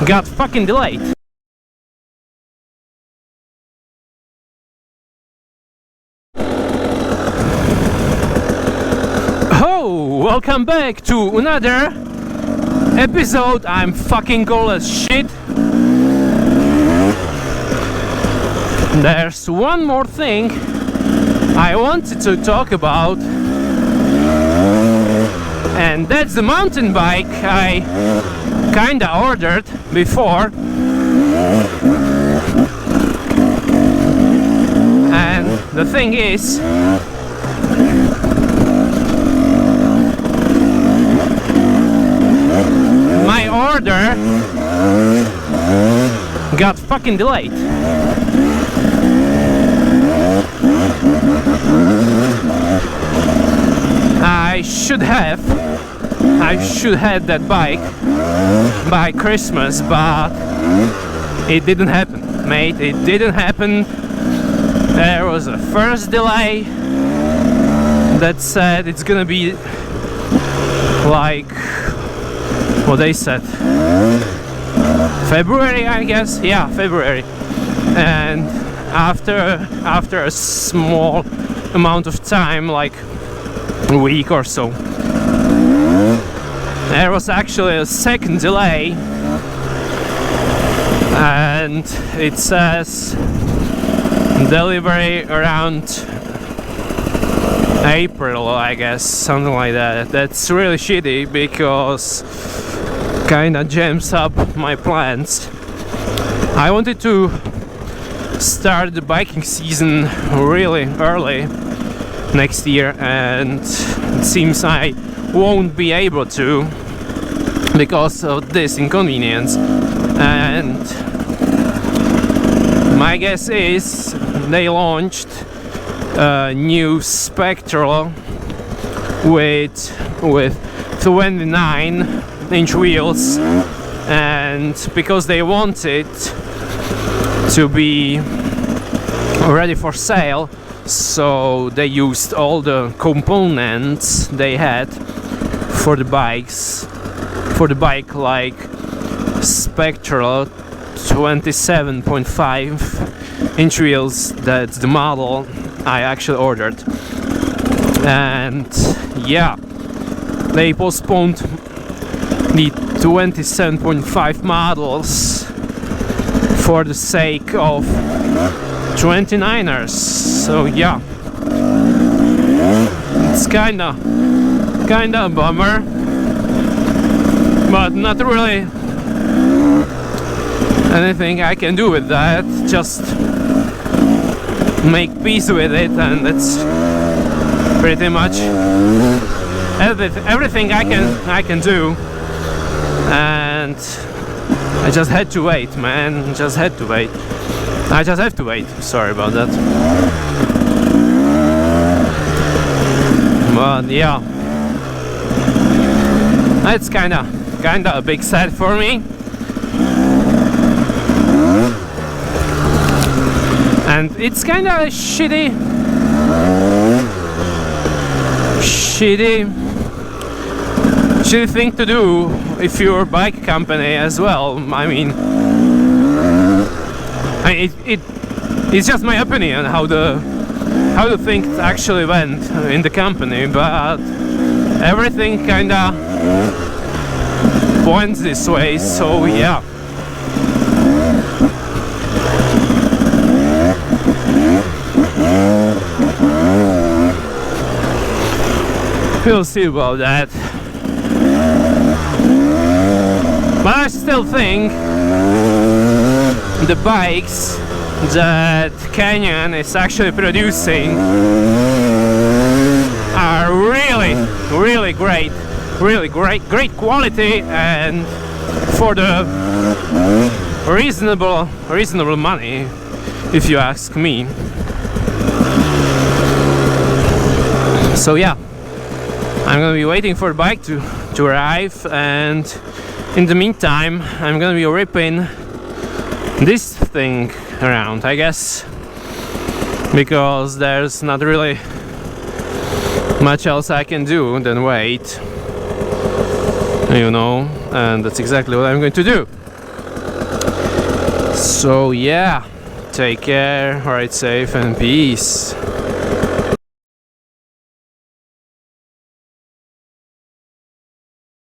got fucking delayed. Oh, welcome back to another episode. I'm fucking cold as shit. There's one more thing I wanted to talk about, and that's the mountain bike I kinda ordered before. And the thing is, my order got fucking delayed. I should have that bike by Christmas, but it didn't happen, mate. It didn't happen. There was a first delay that said it's gonna be like what they said, February, I guess. Yeah, February. And after a small amount of time, like a week or so, there was actually a second delay, and it says delivery around April, I guess, something like that. That's really shitty because kinda jams up my plans. I wanted to start the biking season really early next year, and it seems I won't be able to because of this inconvenience. And my guess is they launched a new Spectral with 29-inch wheels, and because they want it to be ready for sale, so they used all the components they had for the bike, like Spectral 27.5-inch wheels. That's the model I actually ordered. And yeah, they postponed the 27.5 models for the sake of 29ers. So yeah, it's kinda a bummer, but not really anything I can do with that. Just make peace with it, and that's pretty much everything I can do. And I just had to wait, man. I just have to wait. Sorry about that. But yeah, that's kinda a big sad for me. And it's kinda a shitty thing to do if you're a bike company as well. I mean, it's just my opinion how the thing actually went in the company, but everything kinda points this way. So yeah. We'll see about that. But I still think the bikes that Canyon is actually producing are really great, great quality, and for the reasonable money, if you ask me. So yeah, I'm gonna be waiting for the bike to arrive, and in the meantime I'm gonna be ripping this thing around, I guess, because there's not really much else I can do than wait, you know, and that's exactly what I'm going to do. So yeah, take care, ride safe, and peace.